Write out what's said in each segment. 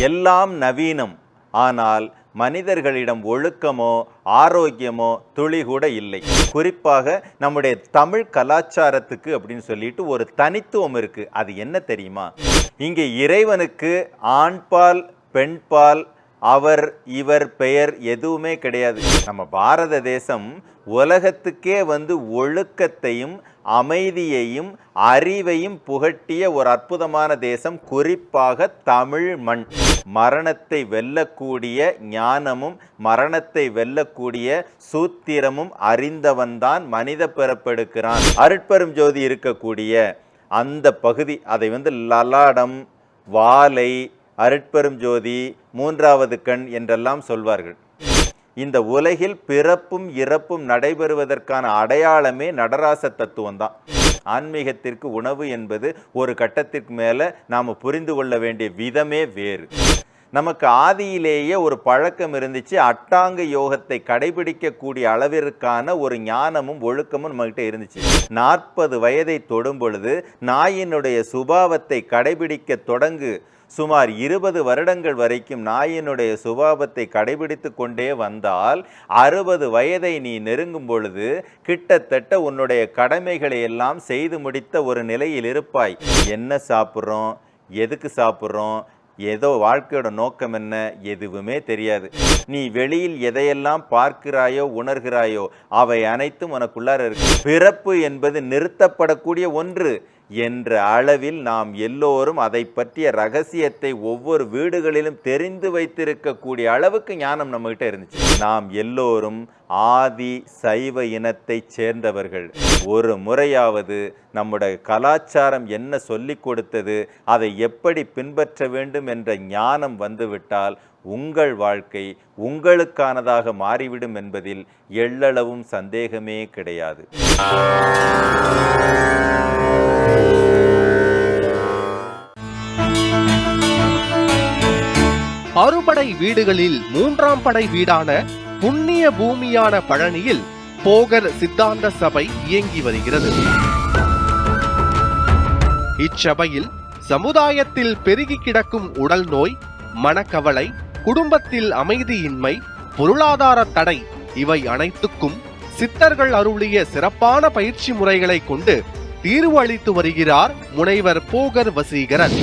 எல்லாம் நவீனம், ஆனால் மனிதர்களிடம் ஒழுக்கமோ ஆரோக்கியமோ துளி கூட இல்லை. குறிப்பாக நம்முடைய தமிழ் கலாச்சாரத்துக்கு அப்படின்னு சொல்லிட்டு ஒரு தனித்துவம் இருக்கு. அது என்ன தெரியுமா? இங்கே இறைவனுக்கு ஆண்பால் பெண்பால் அவர் இவர் பெயர் எதுவுமே கிடையாது. நம்ம பாரத தேசம் உலகத்துக்கே ஒழுக்கத்தையும் அமைதியையும் அறிவையும் புகட்டிய ஒரு அற்புதமான தேசம். குறிப்பாக தமிழ் மண். மரணத்தை வெல்லக்கூடிய ஞானமும் மரணத்தை வெல்லக்கூடிய சூத்திரமும் அறிந்தவன்தான் மனித பிறப்பெடுக்கிறான். அருட்பெரும் ஜோதி இருக்கக்கூடிய அந்த பகுதி, அதை லலாடம், வாலை, அருட்பெரும் ஜோதி, மூன்றாவது கண் என்றெல்லாம் சொல்வார்கள். இந்த உலகில் பிறப்பும் இறப்பும் நடைபெறுவதற்கான அடையாளமே நடராச தத்துவம்தான். ஆன்மீகத்திற்கு உணவு என்பது ஒரு கட்டத்திற்கு மேலே நாம் புரிந்து கொள்ள வேண்டிய விதமே வேறு. நமக்கு ஆதியிலேயே ஒரு பழக்கம் இருந்துச்சு. அட்டாங்க யோகத்தை கடைபிடிக்கக்கூடிய அளவிற்கான ஒரு ஞானமும் ஒழுக்கமும் நம்மகிட்ட இருந்துச்சு. 40 வயதை தொடும் பொழுது நாயினுடைய சுபாவத்தை கடைபிடிக்க தொடங்கு. சுமார் 20 வருடங்கள் வரைக்கும் நாயினுடைய சுபாவத்தை கடைபிடித்து கொண்டே வந்தால் 60 வயதை நீ நெருங்கும் பொழுது கிட்டத்தட்ட உன்னுடைய கடமைகளை எல்லாம் செய்து முடித்த ஒரு நிலையில் இருப்பாய். என்ன சாப்பிட்றோம், எதுக்கு சாப்பிட்றோம், ஏதோ வாழ்க்கையோட நோக்கம் என்ன, எதுவுமே தெரியாது. நீ வெளியில் எதையெல்லாம் பார்க்கிறாயோ உணர்கிறாயோ அவை அனைத்தும் உனக்குள்ளார இருக்கு. பிறப்பு என்பது நிறுத்தப்படக்கூடிய ஒன்று என்ற அளவில் நாம் எல்லோரும் அதை பற்றிய ரகசியத்தை ஒவ்வொரு வீடுகளிலும் தெரிந்து வைத்திருக்கக்கூடிய அளவுக்கு ஞானம் நம்மகிட்ட இருந்துச்சு. நாம் எல்லோரும் ஆதி சைவ இனத்தை சேர்ந்தவர்கள். ஒரு முறையாவது நம்முடைய கலாச்சாரம் என்ன சொல்லி கொடுத்தது, அதை எப்படி பின்பற்ற வேண்டும் என்ற ஞானம் வந்துவிட்டால் உங்கள் வாழ்க்கை உங்களுக்கானதாக மாறிவிடும் என்பதில் எள்ளளவும் சந்தேகமே கிடையாது. அறுபடை வீடுகளில் 3ஆம் படை வீடான புண்ணிய பூமியான பழனியில் போகர் சித்தாந்த சபை இயங்கி வருகிறது. இச்சபையில் சமுதாயத்தில் பெருகி கிடக்கும் உடல் நோய், மனக்கவலை, குடும்பத்தில் அமைதியின்மை, பொருளாதார தடை இவை அனைத்துக்கும் சித்தர்கள் அருளிய சிறப்பான பயிற்சி முறைகளை கொண்டு தீர்வு அளித்து வருகிறார் முனைவர் போகர் வசீகரன்.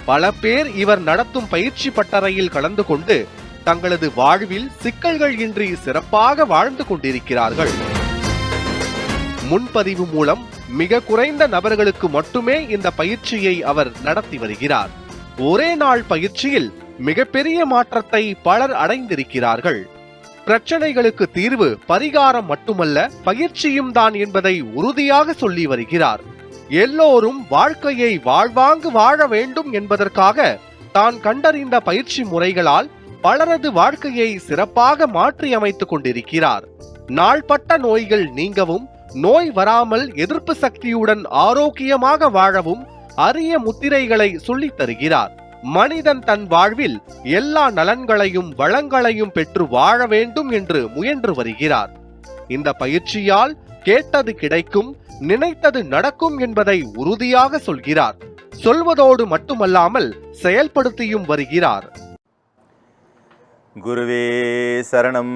பல பேர் இவர் நடத்தும் பயிற்சி பட்டறையில் கலந்து கொண்டு தங்களது வாழ்வில் சிக்கல்கள் இன்றி சிறப்பாக வாழ்ந்து கொண்டிருக்கிறார்கள். முன்பதிவு மூலம் மிக குறைந்த நபர்களுக்கு மட்டுமே இந்த பயிற்சியை அவர் நடத்தி வருகிறார். ஒரே நாள் பயிற்சியில் மிகப்பெரிய மாற்றத்தை பலர் அடைந்திருக்கிறார்கள். பிரச்சனைகளுக்கு தீர்வு பரிகாரம் மட்டுமல்ல, பயிற்சியும் தான் என்பதை உறுதியாக சொல்லி வருகிறார். எல்லோரும் வாழ்க்கையை வாழ்வாங்கு வாழ வேண்டும் என்பதற்காக தான் கண்டறிந்த பயிற்சி முறைகளால் பலரது வாழ்க்கையை சிறப்பாக மாற்றி அமைத்துக் கொண்டிருக்கிறார். நாள்பட்ட நோய்கள் நீங்கவும், நோய் வராமல் எதிர்ப்பு சக்தியுடன் ஆரோக்கியமாக வாழவும் அரிய முத்திரைகளை சொல்லித் தருகிறார். மனிதன் தன் வாழ்வில் எல்லா நலன்களையும் வளங்களையும் பெற்று வாழ வேண்டும் என்று முயன்று வருகிறார். இந்த பயிற்சியால் கேட்டது கிடைக்கும், நினைத்தது நடக்கும் என்பதை உறுதியாக சொல்கிறார். சொல்வதோடு மட்டுமல்லாமல் செயல்படுத்தியும் வருகிறார். குருவே சரணம்.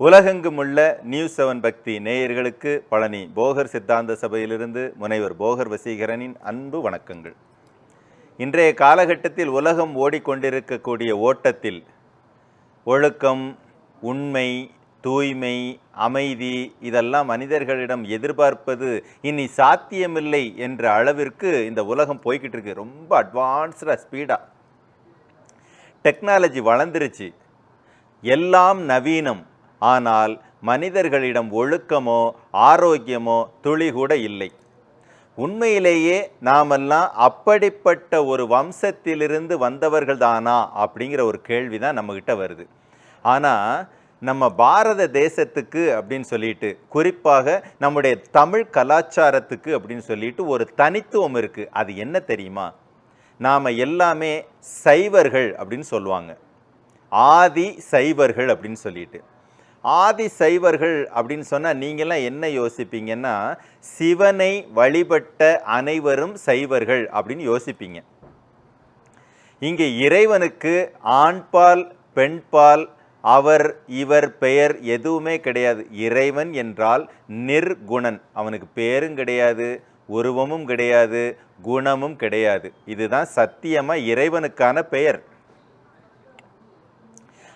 உலகெங்குமுள்ள நியூஸ்7 பக்தி நேயர்களுக்கு பழனி போகர் சித்தாந்த சபையிலிருந்து முனைவர் போகர் வசீகரனின் அன்பு வணக்கங்கள். இன்றைய காலகட்டத்தில் உலகம் ஓடிக்கொண்டிருக்கக்கூடிய ஓட்டத்தில் ஒழுக்கம், உண்மை, தூய்மை, அமைதி இதெல்லாம் மனிதர்களிடம் எதிர்பார்ப்பது இனி சாத்தியமில்லை என்ற அளவிற்கு இந்த உலகம் போய்கிட்டு இருக்கு. ரொம்ப அட்வான்ஸ்டாக ஸ்பீடாக டெக்னாலஜி வளர்ந்துருச்சு. எல்லாம் நவீனம், ஆனால் மனிதர்களிடம் ஒழுக்கமோ ஆரோக்கியமோ துளி கூட இல்லை. உண்மையிலேயே நாமெல்லாம் அப்படிப்பட்ட ஒரு வம்சத்திலிருந்து வந்தவர்கள் தானா அப்படிங்கிற ஒரு கேள்விதான் நம்மகிட்ட வருது. ஆனால் நம்ம பாரத தேசத்துக்கு அப்படின்னு சொல்லிட்டு, குறிப்பாக நம்முடைய தமிழ் கலாச்சாரத்துக்கு அப்படின்னு சொல்லிட்டு ஒரு தனித்துவம் இருக்கு. அது என்ன தெரியுமா? நாம் எல்லாமே சைவர்கள் அப்படின்னு சொல்லுவாங்க, ஆதி சைவர்கள் அப்படின்னு சொல்லிட்டு. ஆதி சைவர்கள் அப்படின்னு சொன்னா நீங்கெல்லாம் என்ன யோசிப்பீங்கன்னா, சிவனை வழிபட்ட அனைவரும் சைவர்கள் அப்படின்னு யோசிப்பீங்க. இங்கே இறைவனுக்கு ஆண்பால் பெண்பால் அவர் இவர் பெயர் எதுவுமே கிடையாது. இறைவன் என்றால் நிர்குணன். அவனுக்கு பேரும் கிடையாது, உருவமும் கிடையாது, குணமும் கிடையாது. இதுதான் சத்தியமா இறைவனுக்கான பெயர்.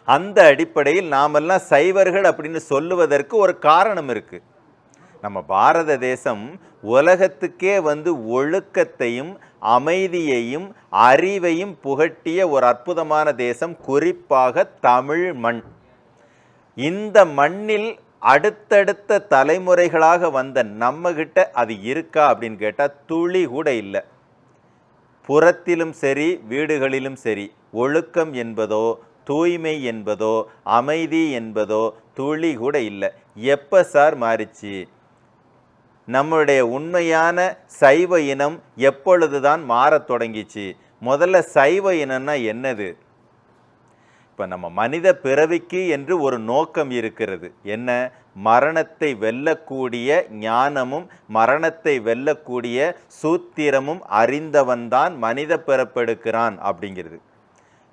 அந்த அடிப்படையில் நாமெல்லாம் சைவர்கள் அப்படின்னு சொல்லுவதற்கு ஒரு காரணம் இருக்கு. நம்ம பாரத தேசம் உலகத்துக்கே ஒழுக்கத்தையும் அமைதியையும் அறிவையும் புகட்டிய ஒரு அற்புதமான தேசம், குறிப்பாக தமிழ் மண். இந்த மண்ணில் அடுத்தடுத்த தலைமுறைகளாக வந்த நம்மகிட்ட அது இருக்கா அப்படின்னு கேட்டால் துளி கூட இல்லை. புறத்திலும் சரி வீடுகளிலும் சரி ஒழுக்கம் என்பதோ தூய்மை என்பதோ அமைதி என்பதோ துளி கூட இல்லை. எப்போ சார் மாறிச்சு? நம்முடைய உண்மையான சைவ இனம் எப்பொழுதுதான் மாறத் தொடங்கிச்சு? முதல்ல சைவ இனம்னா என்னது? இப்போ நம்ம மனித பிறவிக்கு என்று ஒரு நோக்கம் இருக்கிறது. என்ன? மரணத்தை வெல்லக்கூடிய ஞானமும் மரணத்தை வெல்லக்கூடிய சூத்திரமும் அறிந்தவன்தான் மனித பிறப்பெடுக்கிறான் அப்படிங்கிறது.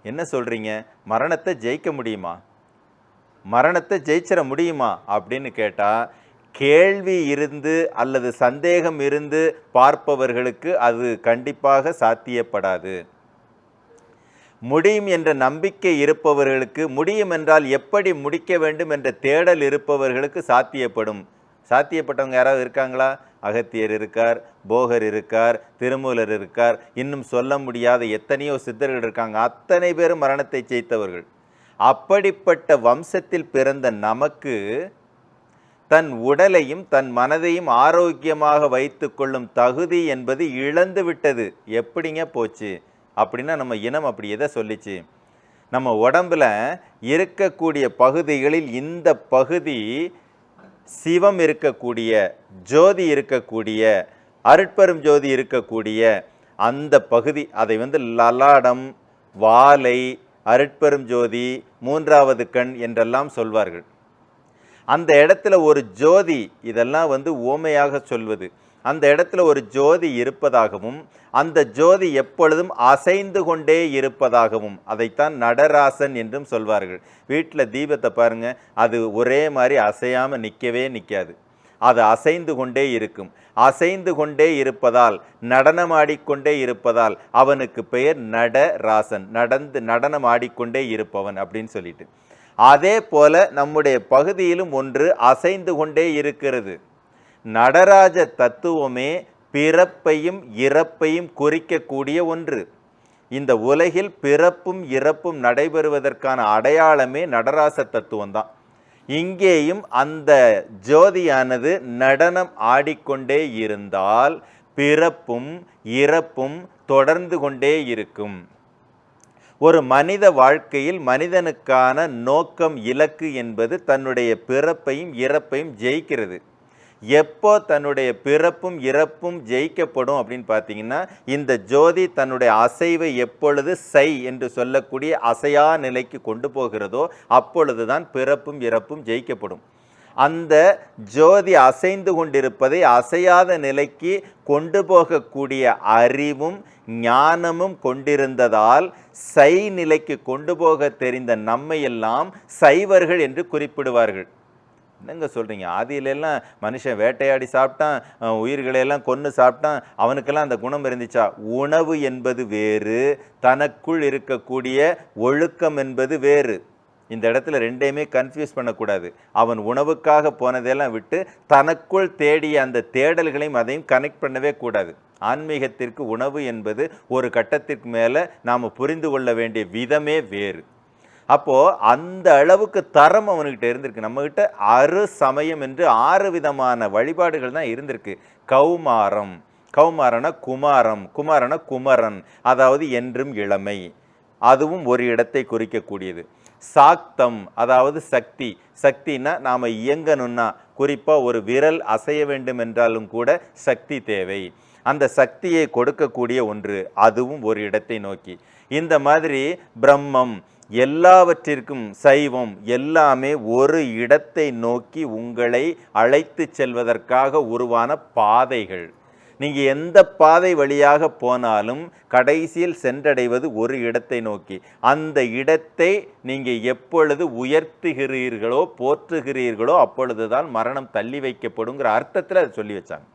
என்ன சொல்கிறீங்க? மரணத்தை ஜெயிக்க முடியுமா? மரணத்தை ஜெயிச்சிட முடியுமா அப்படின்னு கேட்டால், கேள்வி இருந்து அல்லது சந்தேகம் இருந்து பார்ப்பவர்களுக்கு அது கண்டிப்பாக சாத்தியப்படாது. முடியும் என்ற நம்பிக்கை இருப்பவர்களுக்கு, முடியும் என்றால் எப்படி முடிக்க வேண்டும் என்ற தேடல் இருப்பவர்களுக்கு சாத்தியப்படும். சாத்தியப்பட்டவங்க யாராவது இருக்காங்களா? அகத்தியர் இருக்கார், போகர் இருக்கார், திருமூலர் இருக்கார், இன்னும் சொல்ல முடியாத எத்தனையோ சித்தர்கள் இருக்காங்க. அத்தனை பேரும் மரணத்தை ஜெயித்தவர்கள். அப்படிப்பட்ட வம்சத்தில் பிறந்த நமக்கு தன் உடலையும் தன் மனதையும் ஆரோக்கியமாக வைத்து கொள்ளும் தகுதி என்பது இழந்து விட்டது. எப்படிங்க போச்சு அப்படின்னா, நம்ம இனம் அப்படி எதை சொல்லிச்சு? நம்ம உடம்புல இருக்கக்கூடிய பகுதிகளில் இந்த பகுதி சிவம் இருக்கக்கூடிய, ஜோதி இருக்கக்கூடிய, அருட்பெரும் ஜோதி இருக்கக்கூடிய அந்த பகுதி, அதை லலாடம், வாலை, அருட்பெரும் ஜோதி, மூன்றாவது கண் என்றெல்லாம் சொல்வார்கள். அந்த இடத்துல ஒரு ஜோதி, இதெல்லாம் ஓமையாக சொல்வது, அந்த இடத்துல ஒரு ஜோதி இருப்பதாகவும் அந்த ஜோதி எப்பொழுதும் அசைந்து கொண்டே இருப்பதாகவும், அதைத்தான் நடராசன் என்றும் சொல்வார்கள். வீட்டில் தீபத்தை பாருங்க, அது ஒரே மாதிரி அசையாமல் நிற்கவே நிற்காது. அது அசைந்து கொண்டே இருக்கும். அசைந்து கொண்டே இருப்பதால், நடனமாடிக்கொண்டே இருப்பதால் அவனுக்கு பெயர் நடராசன், நடனம் ஆடிக்கொண்டே இருப்பவன் அப்படின்னு சொல்லிட்டு. அதே போல நம்முடைய பகுதியிலும் ஒன்று அசைந்து கொண்டே இருக்கிறது. நடராஜ தத்துவமே பிறப்பையும் இறப்பையும் குறிக்கக்கூடிய ஒன்று. இந்த உலகில் பிறப்பும் இறப்பும் நடைபெறுவதற்கான அடையாளமே நடராச தத்துவம்தான். இங்கேயும் அந்த ஜோதியானது நடனம் ஆடிக்கொண்டே இருந்தால் பிறப்பும் இறப்பும் தொடர்ந்து கொண்டே இருக்கும். ஒரு மனித வாழ்க்கையில் மனிதனுக்கான நோக்கம், இலக்கு என்பது தன்னுடைய பிறப்பையும் இறப்பையும் ஜெயிக்கிறது. எப்போ தன்னுடைய பிறப்பும் இறப்பும் ஜெயிக்கப்படும் அப்படின்னு பார்த்தீங்கன்னா, இந்த ஜோதி தன்னுடைய அசைவை எப்பொழுது சை என்று சொல்லக்கூடிய அசையா நிலைக்கு கொண்டு போகிறதோ அப்பொழுதுதான் பிறப்பும் இறப்பும் ஜெயிக்கப்படும். அந்த ஜோதி அசைந்து கொண்டிருப்பதை அசையாத நிலைக்கு கொண்டு போகக்கூடிய அறிவும் ஞானமும் கொண்டிருந்ததால் சை நிலைக்கு கொண்டு போக தெரிந்த நம்மையெல்லாம் சைவர்கள் என்று குறிப்பிடுவார்கள். என்னங்க சொல்கிறீங்க? ஆதியிலெல்லாம் மனுஷன் வேட்டையாடி சாப்பிட்டான், உயிர்களையெல்லாம் கொன்று சாப்பிட்டான், அவனுக்கெல்லாம் அந்த குணம் இருந்துச்சா? உணவு என்பது வேறு, தனக்குள் இருக்கக்கூடிய ஒழுக்கம் என்பது வேறு. இந்த இடத்துல ரெண்டையுமே கன்ஃபியூஸ் பண்ணக்கூடாது. அவன் உணவுக்காக போனதெல்லாம் விட்டு தனக்குள் தேடிய அந்த தேடல்களையும் அதையும் கனெக்ட் பண்ணவே கூடாது. ஆன்மீகத்திற்கு உணவு என்பது ஒரு கட்டத்திற்கு மேலே நாம் புரிந்து கொள்ள வேண்டிய விதமே வேறு. அப்போது அந்த அளவுக்கு தரம் அவனுக்கிட்ட இருந்திருக்கு. நம்மக்கிட்ட 6 சமயம் என்று 6 விதமான வழிபாடுகள் தான் இருந்திருக்கு. கௌமாரம், கௌமாரன குமாரம், குமாரன குமரன், அதாவது என்றும் இளமை, அதுவும் ஒரு இடத்தை குறிக்கக்கூடியது. சாக்தம், அதாவது சக்தி, சக்தினா நாம் இயங்கணும்னா, குறிப்பாக ஒரு விரல் அசைய வேண்டும் என்றாலும் கூட சக்தி தேவை. அந்த சக்தியை கொடுக்கக்கூடிய ஒன்று, அதுவும் ஒரு இடத்தை நோக்கி. இந்த மாதிரி பிரம்மம், எல்லாவற்றிற்கும் சைவம் எல்லாமே ஒரு இடத்தை நோக்கி உங்களை அழைத்து செல்வதற்காக உருவான பாதைகள். நீங்கள் எந்த பாதை வழியாக போனாலும் கடைசியில் சென்றடைவது ஒரு இடத்தை நோக்கி. அந்த இடத்தை நீங்கள் எப்பொழுது உயர்த்துகிறீர்களோ போற்றுகிறீர்களோ அப்பொழுதுதான் மரணம் தள்ளி வைக்கப்படுங்கிற அர்த்தத்தில் அதை சொல்லி வச்சாங்க.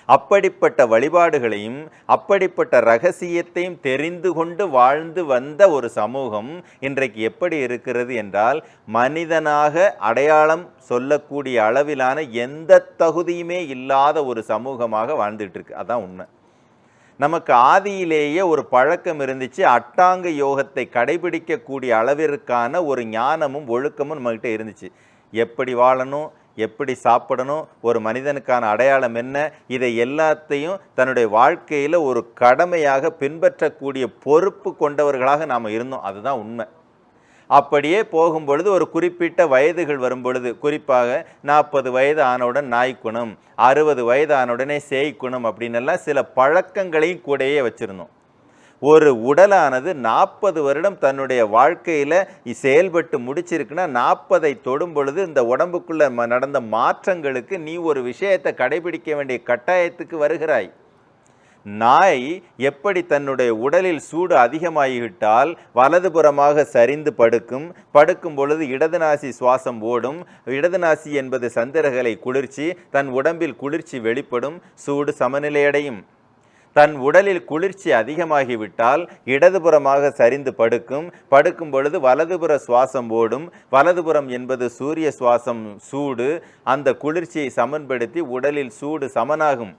அப்படிப்பட்ட வழிபாடுகளையும் அப்படிப்பட்ட ரகசியத்தையும் தெரிந்து கொண்டு வாழ்ந்து வந்த ஒரு சமூகம் இன்றைக்கு எப்படி இருக்கிறது என்றால், மனிதனாக அடையாளம் சொல்லக்கூடிய அளவிலான எந்த தகுதியுமே இல்லாத ஒரு சமூகமாக வாழ்ந்துட்டு இருக்கு. அதான் உண்மை. நமக்கு ஆதியிலேயே ஒரு பழக்கம் இருந்துச்சு. அட்டாங்க யோகத்தை கடைபிடிக்கக்கூடிய அளவிற்கான ஒரு ஞானமும் ஒழுக்கமும் நம்மகிட்ட இருந்துச்சு. எப்படி வாழணும், எப்படி சாப்பிடணும், ஒரு மனிதனுக்கான அடையாளம் என்ன, இதை எல்லாத்தையும் தன்னுடைய வாழ்க்கையில் ஒரு கடமையாக பின்பற்றக்கூடிய பொறுப்பு கொண்டவர்களாக நாம் இருந்தோம். அதுதான் உண்மை. அப்படியே போகும்பொழுது ஒரு குறிப்பிட்ட வயதுகள் வரும்பொழுது, குறிப்பாக 40 வயது ஆனவுடன் நாய்க்குணம், 60 வயது ஆனவுடனே சேய்க்குணம் அப்படின்னெல்லாம் சில பழக்கங்களையும் கூடயே வச்சுருந்தோம். ஒரு உடலானது 40 வருடம் தன்னுடைய வாழ்க்கையில் செயல்பட்டு முடிச்சிருக்குன்னா 40ஐ தொடும் பொழுது இந்த உடம்புக்குள்ள நடந்த மாற்றங்களுக்கு நீ ஒரு விஷயத்தை கடைபிடிக்க வேண்டிய கட்டாயத்துக்கு வருகிறாய். நாய் எப்படி தன்னுடைய உடலில் சூடு அதிகமாகிவிட்டால் வலதுபுறமாக சரிந்து படுக்கும் பொழுது இடது நாசி சுவாசம் ஓடும். இடது நாசி என்பது சந்திரகளை குளிர்ச்சி, தன் உடம்பில் குளிர்ச்சி வெளிப்படும், சூடு சமநிலையடையும். தன் உடலில் குளிர்ச்சி அதிகமாகிவிட்டால் இடதுபுறமாக சரிந்து படுக்கும் பொழுது வலதுபுற சுவாசம் ஓடும். வலதுபுறம் என்பது சூரிய சுவாசம், சூடு, அந்த குளிர்ச்சியை சமன்படுத்தி உடலில் சூடு சமனாகும்.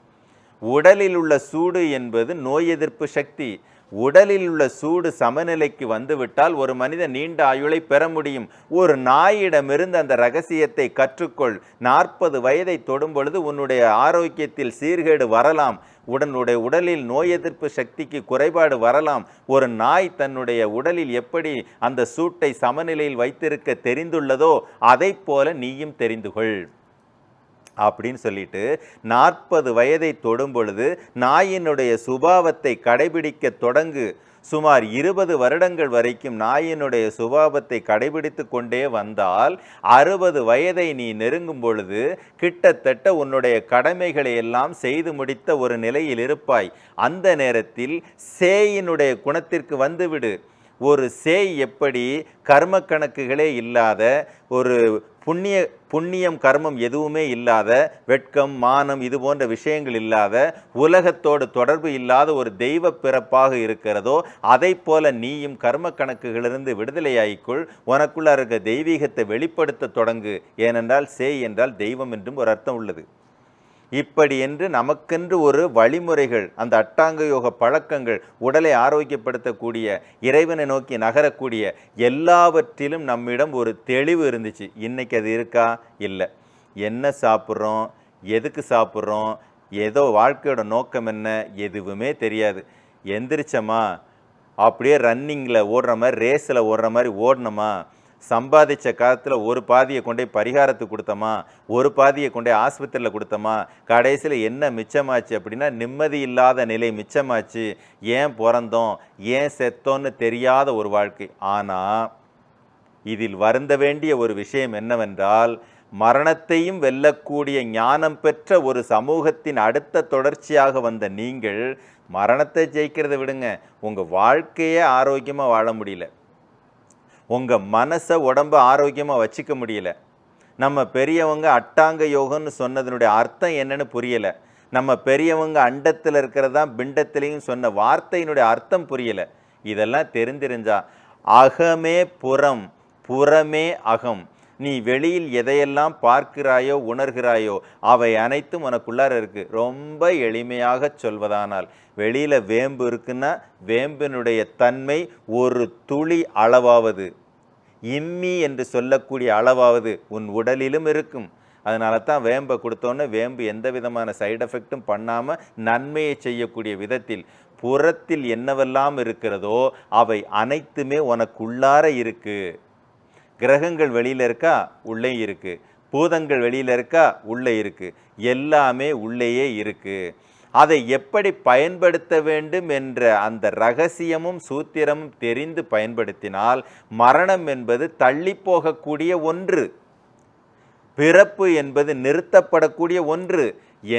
உடலில் உள்ள சூடு என்பது நோய் எதிர்ப்பு சக்தி. உடலில் உள்ள சூடு சமநிலைக்கு வந்துவிட்டால் ஒரு மனிதன் நீண்ட ஆயுளை பெற முடியும். ஒரு நாயிடமிருந்து அந்த ரகசியத்தை கற்றுக்கொள். 40 வயதை தொடும் பொழுது உன்னுடைய ஆரோக்கியத்தில் சீர்கேடு வரலாம். உடனுடைய உடலில் நோய் எதிர்ப்பு சக்திக்கு குறைபாடு வரலாம். ஒரு நாய் தன்னுடைய உடலில் எப்படி அந்த சூட்டை சமநிலையில் வைத்திருக்க தெரிந்துள்ளதோ அதை போல நீயும் தெரிந்து கொள் அப்படின்னு சொல்லிட்டு 40 வயதை தொடும் பொழுது நாயினுடைய சுபாவத்தை கடைபிடிக்க தொடங்கு. சுமார் 20 வருடங்கள் வரைக்கும் நாயினுடைய சுபாவத்தை கடைபிடித்து கொண்டே வந்தால் 60 வயதை நீ நெருங்கும் பொழுது கிட்டத்தட்ட உன்னுடைய கடமைகளை எல்லாம் செய்து முடித்த ஒரு நிலையில் இருப்பாய். அந்த நேரத்தில் சேயினுடைய குணத்திற்கு வந்துவிடு. ஒரு சேய் எப்படி கர்ம கணக்குகளே இல்லாத, ஒரு புண்ணியம் கர்மம் எதுவுமே இல்லாத, வெட்கம் மானம் இது போன்ற விஷயங்கள் இல்லாத, உலகத்தோடு தொடர்பு இல்லாத ஒரு தெய்வ பிறப்பாக இருக்கிறதோ அதை போல நீயும் கர்ம கணக்குகளிலிருந்து விடுதலையாயிக்குள். உனக்குள்ள இருக்க தெய்வீகத்தை வெளிப்படுத்த தொடங்கு. ஏனென்றால் சேய் என்றால் தெய்வம் என்றும் ஒரு அர்த்தம் உள்ளது. இப்படி என்று நமக்கென்று ஒரு வழிமுறைகள், அந்த அட்டாங்க யோக பழக்கங்கள், உடலை ஆரோக்கியப்படுத்தக்கூடிய, இறைவனை நோக்கி நகரக்கூடிய எல்லாவற்றிலும் நம்மிடம் ஒரு தெளிவு இருந்துச்சு. இன்னைக்கு அது இருக்கா? இல்லை. என்ன சாப்பிட்றோம், எதுக்கு சாப்பிட்றோம், ஏதோ வாழ்க்கையோட நோக்கம் என்ன, எதுவுமே தெரியாது. எந்திரிச்சோமா, அப்படியே ரன்னிங்கில் ஓடுற மாதிரி, ரேஸில் ஓடுற மாதிரி ஓடணுமா, சம்பாதிச்ச காலத்தில் ஒரு பாதியை கொண்டே பரிகாரத்துக்கு கொடுத்தோமா, ஒரு பாதியை கொண்டே ஆஸ்பத்திரியில் கொடுத்தோமா, கடைசியில் என்ன மிச்சமாச்சு அப்படின்னா நிம்மதி இல்லாத நிலை மிச்சமாச்சு. ஏன் பிறந்தோம், ஏன் செத்தோன்னு தெரியாத ஒரு வாழ்க்கை. ஆனால் இதில் வருந்த வேண்டிய ஒரு விஷயம் என்னவென்றால், மரணத்தையும் வெல்லக்கூடிய ஞானம் பெற்ற ஒரு சமூகத்தின் அடுத்த தொடர்ச்சியாக வந்த நீங்கள் மரணத்தை ஜெயிக்கிறத விடுங்க, உங்கள் வாழ்க்கையே ஆரோக்கியமாக வாழ முடியல, உங்கள் மனசை உடம்பை ஆரோக்கியமாக வச்சுக்க முடியல. நம்ம பெரியவங்க அட்டாங்க யோகம்னு சொன்னதனுடைய அர்த்தம் என்னன்னு புரியலை. நம்ம பெரியவங்க அண்டத்தில் இருக்கிறதா பிண்டத்திலையும் சொன்ன வார்த்தையினுடைய அர்த்தம் புரியலை. இதெல்லாம் தெரிஞ்சிருந்தா அகமே புறம், புறமே அகம். நீ வெளியில் எதையெல்லாம் பார்க்கிறாயோ உணர்கிறாயோ அவை அனைத்தும் உனக்குள்ளார இருக்குது. ரொம்ப எளிமையாக சொல்வதானால், வெளியில் வேம்பு இருக்குன்னா வேம்பினுடைய தன்மை ஒரு துளி அளவாவது, இம்மி என்று சொல்லக்கூடிய அளவாவது உன் உடலிலும் இருக்கும். அதனால தான் வேம்பை கொடுத்தோன்னே வேம்பு எந்த விதமான சைடு எஃபெக்டும் பண்ணாமல் நன்மையை செய்யக்கூடிய விதத்தில் புறத்தில் என்னவெல்லாம் இருக்கிறதோ அவை அனைத்துமே உனக்குள்ளார இருக்குது. கிரகங்கள் வெளியில் இருக்கா, உள்ளே இருக்குது. பூதங்கள் வெளியில் இருக்கா, உள்ளே இருக்குது. எல்லாமே உள்ளேயே இருக்குது. அதை எப்படி பயன்படுத்த வேண்டும் என்ற அந்த ரகசியமும் சூத்திரமும் தெரிந்து பயன்படுத்தினால் மரணம் என்பது தள்ளி போகக்கூடிய ஒன்று, பிறப்பு என்பது நிறுத்தப்படக்கூடிய ஒன்று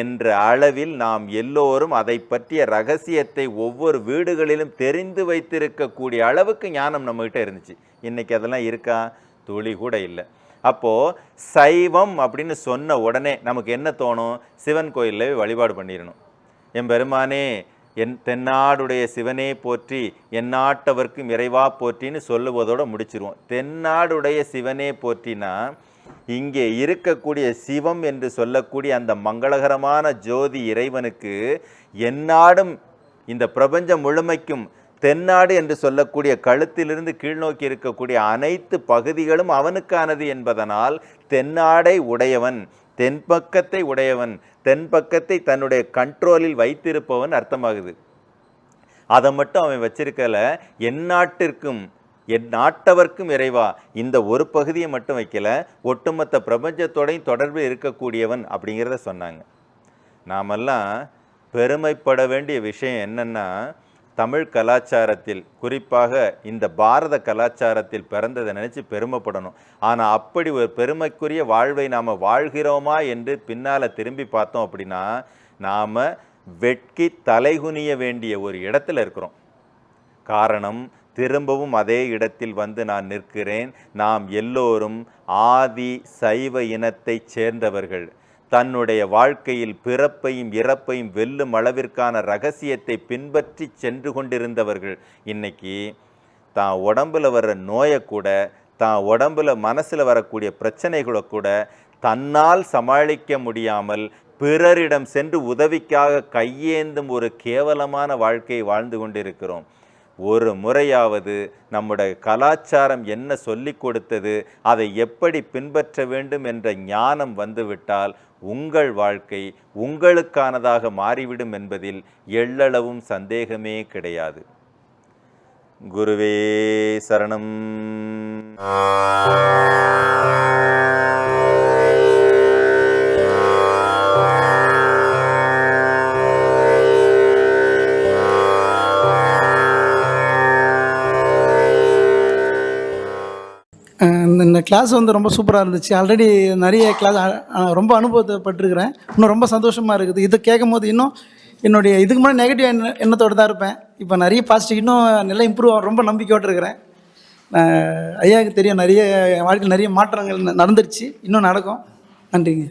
என்ற அளவில் நாம் எல்லோரும் அதை பற்றிய ரகசியத்தை ஒவ்வொரு வீடுகளிலும் தெரிந்து வைத்திருக்கக்கூடிய அளவுக்கு ஞானம் நம்மகிட்ட இருந்துச்சு. இன்னைக்கு அதெல்லாம் இருக்கா? துளி கூட இல்லை. அப்போது சைவம் அப்படின்னு சொன்ன உடனே நமக்கு என்ன தோணும்? சிவன் கோயிலில் வழிபாடு பண்ணிடணும். என் பெருமானே, என் தென்னாடுடைய சிவனே போற்றி, எந்நாட்டவர்க்கும் இறைவா போற்றின்னு சொல்லுவதோடு முடிச்சிருவோம். தென்னாடுடைய சிவனே போற்றினா இங்கே இருக்கக்கூடிய சிவம் என்று சொல்லக்கூடிய அந்த மங்களகரமான ஜோதி இறைவனுக்கு எந்நாடும் இந்த பிரபஞ்சம் முழுமைக்கும் தென்னாடு என்று சொல்லக்கூடிய கழுத்திலிருந்து கீழ்நோக்கி இருக்கக்கூடிய அனைத்து பகுதிகளும் அவனுக்கானது என்பதனால் தென்னாடை உடையவன், தென்பக்கத்தை உடையவன், தென்பக்கத்தை தன்னுடைய கண்ட்ரோலில் வைத்திருப்பவன் அர்த்தமாகுது. அதை மட்டும் அவன் வச்சிருக்கல, எந்நாட்டிற்கும் என் நாட்டவர்க்கும் இறைவா, இந்த ஒரு பகுதியை மட்டும் வைக்கல, ஒட்டுமொத்த பிரபஞ்சத்தோடையும் தொடர்பு இருக்கக்கூடியவன் அப்படிங்கிறத சொன்னாங்க. நாமெல்லாம் பெருமைப்பட வேண்டிய விஷயம் என்னன்னா, தமிழ் கலாச்சாரத்தில், குறிப்பாக இந்த பாரத கலாச்சாரத்தில் பிறந்ததை நினச்சி பெருமைப்படணும். ஆனால் அப்படி ஒரு பெருமைக்குரிய வாழ்வை நாம் வாழ்கிறோமா என்று பின்னால் திரும்பி பார்த்தோம் அப்படின்னா நாம் வெட்கி தலைகுனிய வேண்டிய ஒரு இடத்துல இருக்கிறோம். காரணம், திரும்பவும் அதே இடத்தில் வந்து நான் நிற்கிறேன். நாம் எல்லோரும் ஆதி சைவ இனத்தை சேர்ந்தவர்கள். தன்னுடைய வாழ்க்கையில் பிறப்பையும் இறப்பையும் வெல்லும் அளவிற்கான ரகசியத்தை பின்பற்றி சென்று கொண்டிருந்தவர்கள் இன்னைக்கு தான் உடம்புல வர்ற நோயை கூட, தான் உடம்புல மனசில் வரக்கூடிய பிரச்சனைகளை கூட தன்னால் சமாளிக்க முடியாமல் பிறரிடம் சென்று உதவிக்காக கையேந்தும் ஒரு கேவலமான வாழ்க்கையை வாழ்ந்து கொண்டிருக்கிறோம். ஒரு முறையாவது நம்முடைய கலாச்சாரம் என்ன சொல்லிக் கொடுத்தது, அதை எப்படி பின்பற்ற வேண்டும் என்ற ஞானம் வந்துவிட்டால் உங்கள் வாழ்க்கை உங்களுக்கானதாக மாறிவிடும் என்பதில் எள்ளளவும் சந்தேகமே கிடையாது. குருவே சரணம். இந்த கிளாஸ் வந்து ரொம்ப சூப்பராக இருந்துச்சு. ஆல்ரெடி நிறைய கிளாஸ் ரொம்ப அனுபவப்பட்டிருக்கிறேன். இன்னும் ரொம்ப சந்தோஷமாக இருக்குது. இதை கேட்கும் போது இன்னும் என்னுடைய இதுக்கு முன்னாடி நெகட்டிவ் எண்ணத்தோடு தான் இருப்பேன். இப்போ நிறைய பாசிட்டிவ், இன்னும் நல்லா இம்ப்ரூவ் ஆகும், ரொம்ப நம்பிக்கையோடு இருக்கிறேன். ஐயாவுக்கு தெரியும், நிறைய வாழ்க்கையில் நிறைய மாற்றங்கள் நடந்துருச்சு, இன்னும் நடக்கும். நன்றிங்க.